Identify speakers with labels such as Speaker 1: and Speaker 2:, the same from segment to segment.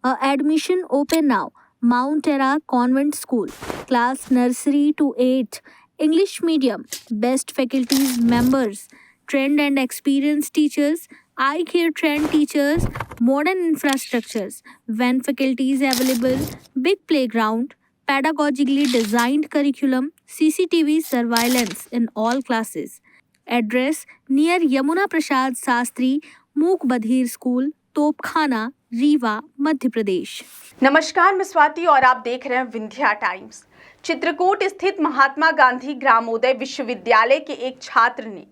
Speaker 1: Admission open now. Mount Era Convent School, class nursery to 8, English medium, best faculties members, trained and experienced teachers, eye care trained teachers, modern infrastructures, van faculties available, big playground, pedagogically designed curriculum, CCTV surveillance in all classes. Address near Yamuna Prasad Sastri मूक बधिर school, तोपखाना, रीवा, मध्य प्रदेश।
Speaker 2: नमस्कार, मैं स्वाति और आप देख रहे हैं Vindhya times. Chitrakoot स्थित महात्मा गांधी ग्रामोदय विश्वविद्यालय के एक छात्र ने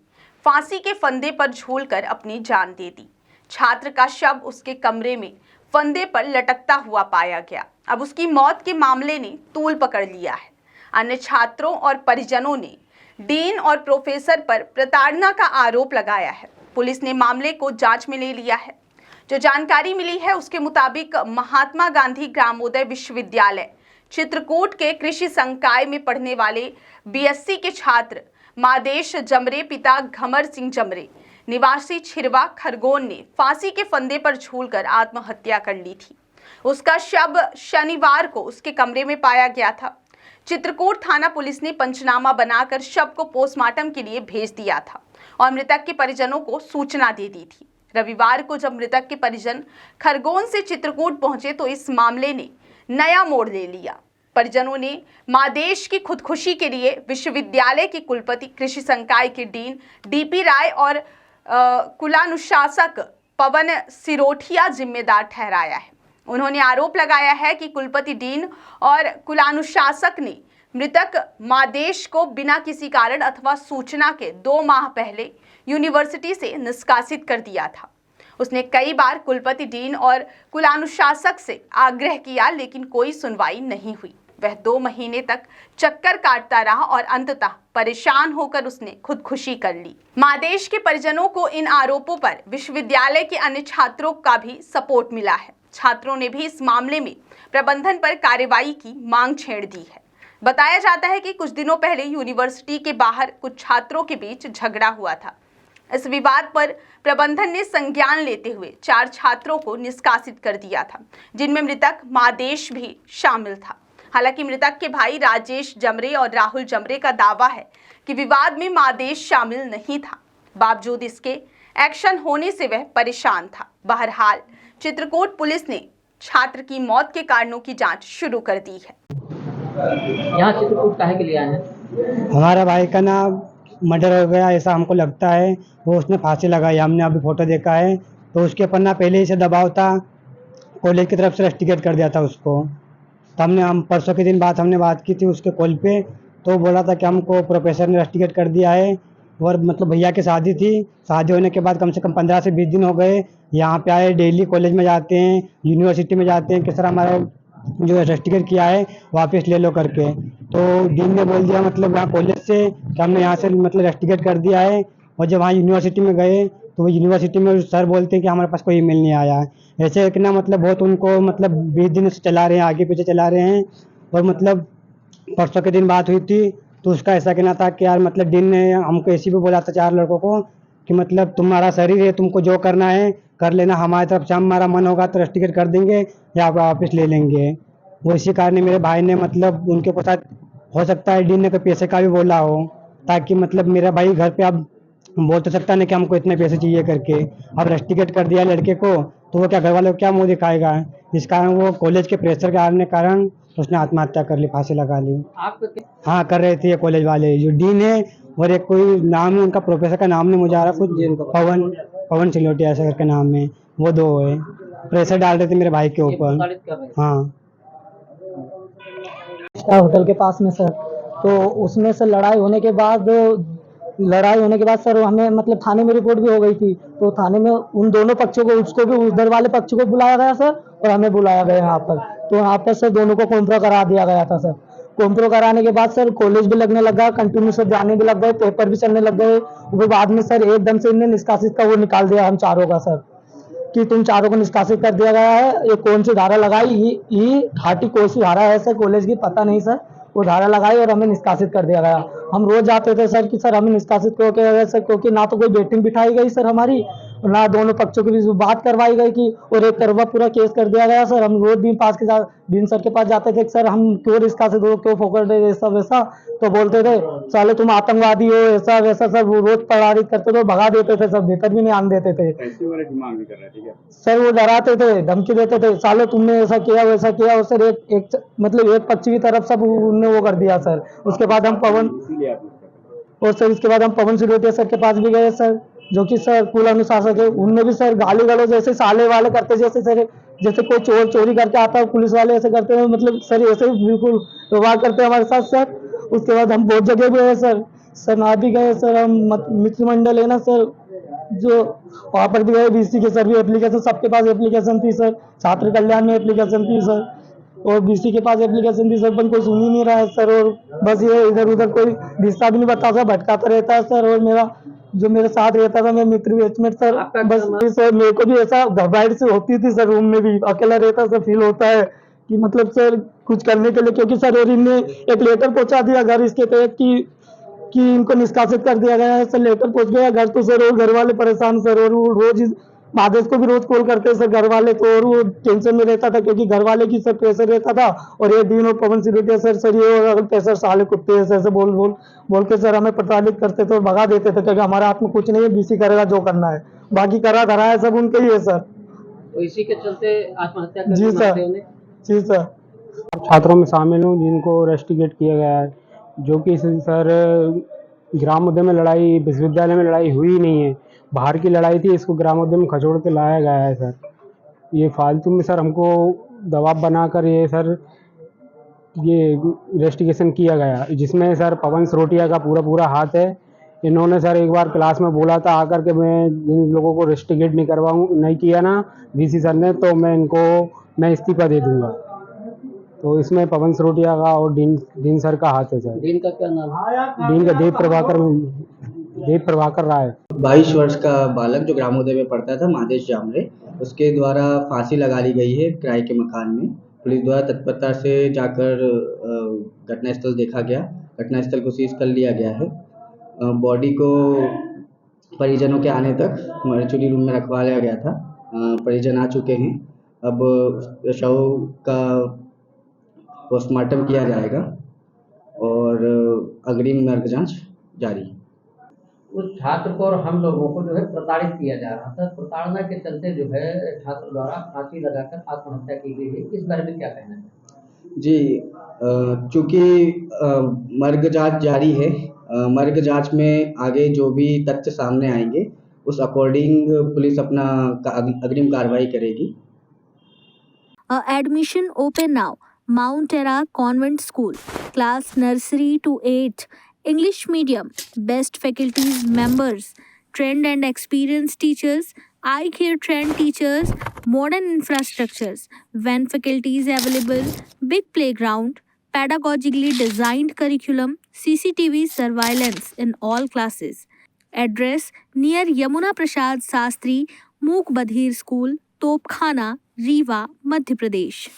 Speaker 2: फांसी के फंदे पर झूलकर अपनी जान दे दी। छात्र का शव उसके कमरे में फंदे पर लटकता हुआ पाया गया। अब उसकी मौत के मामले ने तूल पकड़ लिया है। अन्य छात्रों और परिजनों ने डीन और प्रोफेसर पर प्रताड़ना का आरोप लगाया है। पुलिस ने मामले को जांच में ले लिया है। जो जानकारी मिली है उसके मुताबिक महात्मा गांधी ग्रामोदय विश्वविद्यालय चित्रकूट के कृषि संकाय में पढ़ने वाले बीएससी के छात्र मादेश जमरे पिता घमर सिंह जमरे निवासी छिरवा खरगोन ने फांसी के फंदे पर झूलकर आत्महत्या कर ली थी। उसका शव शनिवार को उसके कमरे में पाया गया था। चित्रकूट थाना पुलिस ने पंचनामा बनाकर शव को पोस्टमार्टम के लिए भेज दिया था और मृतक के परिजनों को सूचना दे दी थी। रविवार को जब मृतक के परिजन खरगोन से चित्रकूट पहुंचे तो इस मामले ने नया मोड़ ले लिया। परिजनों ने मादेश की खुदकुशी के लिए विश्वविद्यालय के कुलपति, कृषि संकाय के डीन डीपी राय और कुलानुशासक पवन सिरोठिया जिम्मेदार ठहराया है। उन्होंने आरोप लगाया है कि कुलपति, डीन और कुलानुशासक ने मृतक मादेश को बिना किसी कारण अथवा सूचना के 2 माह पहले यूनिवर्सिटी से निष्कासित कर दिया था। उसने कई बार कुलपति, डीन और कुलानुशासक से आग्रह किया लेकिन कोई सुनवाई नहीं हुई। वह 2 महीने तक चक्कर काटता रहा और अंततः परेशान होकर उसने खुदकुशी कर ली। मादेश के परिजनों को इन आरोपों पर विश्वविद्यालय के अन्य छात्रों का भी सपोर्ट मिला है। छात्रों ने भी इस मामले में प्रबंधन पर कार्रवाई की मांग छेड़ दी है। बताया जाता है कि कुछ दिनों पहले यूनिवर्सिटी के बाहर कुछ छात्रों के बीच झगड़ा हुआ था। इस विवाद पर प्रबंधन ने संज्ञान लेते हुए 4 छात्रों को निष्कासित कर दिया था, जिनमें मृतक मादेश भी शामिल था। हालांकि मृतक के भाई राजेश जमरे और राहुल जमरे का दावा है कि विवाद में मादेश शामिल नहीं था। बावजूद इसके एक्शन होने से वह परेशान था। बहरहाल चित्रकूट पुलिस ने छात्र की मौत के कारणों की जांच शुरू कर दी है।
Speaker 3: यहाँ चित्रकूट काहे के लिए आए हैं?
Speaker 4: हमारा भाई का नाम मर्डर हो गया ऐसा हमको लगता है। वो उसने फांसी लगाई, हमने अभी फोटो देखा है। तो उसके ऊपर ना पहले ही से दबाव था, कॉलेज की तरफ से रस्टिकेट कर दिया था उसको। तो हम परसों के दिन हमने बात की थी उसके कॉल पे, तो बोला था कि हमको प्रोफेसर ने रस्टिकेट कर दिया है। और मतलब भैया की शादी थी, शादी होने के बाद कम से कम 15 से 20 दिन हो गए। यहाँ पे आए, डेली कॉलेज में जाते हैं, यूनिवर्सिटी में जाते हैं कि सर हमारा जो रस्टिकेट किया है वापस ले लो करके। तो डीन ने बोल दिया मतलब यहाँ कॉलेज से कि हमने यहाँ से मतलब रस्टिकेट कर दिया है। और जब वहाँ यूनिवर्सिटी में गए तो वो यूनिवर्सिटी में सर बोलते हैं कि हमारे पास कोई ईमेल नहीं आया है। ऐसे कि ना मतलब बहुत उनको मतलब 20 दिन से चला रहे हैं, आगे पीछे चला रहे हैं। और मतलब परसों के दिन बात हुई थी तो उसका ऐसा कहना था कि यार मतलब डीन ने हमको ऐसी भी बोला था 4 लड़कों को कि मतलब तुम्हारा शरीर है, तुमको जो करना है कर लेना, हमारी तरफ से हमारा मन होगा तो रस्टिकेट कर देंगे या आप वापस ले लेंगे। वो इसी कारण मेरे भाई ने मतलब उनके साथ हो सकता है डीन ने कोई पैसे का भी बोला हो, ताकि मतलब मेरा भाई घर पे अब बोल तो सकता नहीं कि हमको इतने पैसे चाहिए करके। अब रस्टिकेट कर दिया लड़के को तो वो क्या घर वालों को क्या मुँह दिखाएगा। इस कारण वो कॉलेज के प्रेशर के आने कारण उसने आत्महत्या कर ली, फांसी लगा ली। हाँ कर रहे थे कॉलेज वाले, जो डीन है और एक कोई नाम है उनका, प्रोफेसर का नाम नहीं मुझे आ रहा, कुछ पवन सिलोटिया ऐसा करके नाम है। वो 2 है, प्रेशर डाल रहे थे मेरे भाई के ऊपर। हाँ
Speaker 3: होटल के पास में सर, तो उसमें सर लड़ाई होने के बाद सर हमें मतलब थाने में रिपोर्ट भी हो गई थी। तो थाने में उन दोनों पक्षों को, उसको भी उधर वाले पक्ष को बुलाया गया सर और हमें बुलाया गया यहाँ पर। तो यहाँ पर सर दोनों को कॉम्प्रो करा दिया गया था सर। कॉम्प्रो कराने के बाद सर कॉलेज भी लगने लगा, कंटिन्यू सर जाने भी लग गए, पेपर भी चलने लग गए। वो बाद में सर एकदम से इन्हें निष्कासित का वो निकाल दिया हम चारों का सर, कि तुम चारों को निष्कासित कर दिया गया है। ये कौन सी धारा लगाई, ये घाटी कौन सी धारा है सर कॉलेज की पता नहीं सर, वो धारा लगाई और हमें निष्कासित कर दिया गया। हम रोज जाते थे सर कि सर हमें निष्कासित क्यों किया गया सर, क्योंकि ना तो कोई बैटिंग बिठाई गई सर हमारी, ना दोनों पक्षों के बीच बात करवाई गई थी और एक तरफा पूरा केस कर दिया गया सर। हम रोज डीन सर के पास जाते थे कि सर हम क्यों रिश्ता से दो क्यों फोकट रहे ऐसा वैसा, तो बोलते थे साले तुम आतंकवादी हो ऐसा वैसा सर। वो रोज प्रताड़ित करते थे, भगा देते थे, सब भीतर भी नहीं आने देते थे
Speaker 5: पैसे वाले डिमांड भी कर रहे थे क्या?
Speaker 3: सर। वो डराते थे, धमकी देते थे, साले तुमने ऐसा किया वैसा किया। और सर मतलब एक पक्ष की तरफ सब उनने वो कर दिया सर। उसके बाद हम
Speaker 5: इसीलिए आप लोग कर रहे थे।
Speaker 3: और सर इसके बाद हम पवन सिरोटिया सर के पास भी गए सर, जो कि सर कुल अनुशासक है। उनने भी सर गाली गलौज जैसे साले वाले करते, जैसे सर जैसे कोई चोर चोरी करके आता है पुलिस वाले ऐसे करते हैं, मतलब सर ऐसे ही बिल्कुल व्यवहार करते हैं हमारे साथ सर। उसके बाद हम बहुत जगह भी गए सर ना भी गए सर। हम मित्र मंडल है ना सर, जो वहाँ पर भी गए, बीसी के सर भी एप्लीकेशन, सबके पास एप्लीकेशन थी सर। छात्र कल्याण में एप्लीकेशन थी सर और बीसी के पास एप्लीकेशन थी सर, पर कोई सुन ही नहीं रहा है सर। और बस ये इधर उधर कोई दिशा भी नहीं बताता सर, भटकाता रहता है सर। और मेरा जो मेरे साथ रहता था, मेरा मित्र बैचमेट सर, बस सर मेरे को भी ऐसा घबराहट से होती थी सर। रूम में भी अकेला रहता सर, फील होता है कि मतलब सर कुछ करने के लिए, क्योंकि सर और इनने एक लेटर पहुंचा दिया घर इसके तहत कि इनको निष्कासित कर दिया गया है सर। लेटर पहुंच गया घर तो सर, और घर वाले परेशान सर। और वो रोज महादेश को भी रोज कॉल करते हैं सर घर वाले तो, और वो टेंशन में रहता था क्योंकि घर वाले की सर प्रेशर रहता था। और ये दिन और पवन सिरोटिया सर ये और अगर प्रेशर साले कुत्ते ऐसे ऐसे बोल के सर हमें प्रताड़ित करते थे और भगा देते थे, क्योंकि हमारे हाथ में कुछ नहीं है, बीसी करेगा जो करना है, बाकी करा धरा है सब उनके ही है सर।
Speaker 6: तो इसी के चलते आत्महत्या
Speaker 3: जी
Speaker 6: करके
Speaker 3: सर।
Speaker 6: महादेव ने
Speaker 3: जी सर।
Speaker 4: छात्रों में शामिल हूँ जिनको रेस्टिकेट किया गया है, जो कि सर ग्रामोदय में लड़ाई, विश्वविद्यालय में लड़ाई हुई नहीं है, बाहर की लड़ाई थी। इसको ग्रामोदय में खचोड़ के लाया गया है सर। ये फालतू में सर हमको दबाव बनाकर ये सर ये रेस्टिकेशन किया गया, जिसमें सर पवन सिरोटिया का पूरा हाथ है। इन्होंने सर एक बार क्लास में बोला था आकर के मैं जिन लोगों को रेस्टिकेट नहीं किया ना वीसी सर ने, तो मैं इस्तीफा दे दूंगा। तो इसमें पवन सिरोटिया का और डीन सर का हाथ है सर।
Speaker 6: दिन का क्या नाम है?
Speaker 4: डीन का देव प्रभाकर राय।
Speaker 7: 22 वर्ष का बालक जो ग्रामोदय में पढ़ता था, महादेश जामरे, उसके द्वारा फांसी लगा ली गई है किराए के मकान में। पुलिस द्वारा तत्परता से जाकर घटनास्थल देखा गया, घटनास्थल को सीज कर लिया गया है। बॉडी को परिजनों के आने तक मर्चुरी रूम में रखवा लिया गया था। परिजन आ चुके हैं, अब शव का पोस्टमार्टम किया जाएगा और अग्रिम मर्ग जांच जारी है।
Speaker 6: उस छात्र को और हम लोगों को जो है प्रताड़ित किया जा रहा था। प्रताड़ना के चलते जो है छात्र द्वारा फांसी लगाकर आत्महत्या की गई है। इस बारे में क्या कहना है?
Speaker 7: जी, चूँकि मर्ग जांच जारी है, मर्ग जांच में आगे जो भी तथ्य सामने आएंगे उस अकॉर्डिंग पुलिस अपना अग्रिम कार्रवाई करेगी।
Speaker 1: Admission open now. Mount Terra Convent School. Class nursery to 8. English medium. Best faculties members. Trained and experienced teachers. Eye care trained teachers. Modern infrastructures. Van faculties available. Big playground. Pedagogically designed curriculum. CCTV surveillance in all classes. Address near Yamuna Prasad Sastri Mook Badhir School, Topkhana, Rewa, Madhya Pradesh.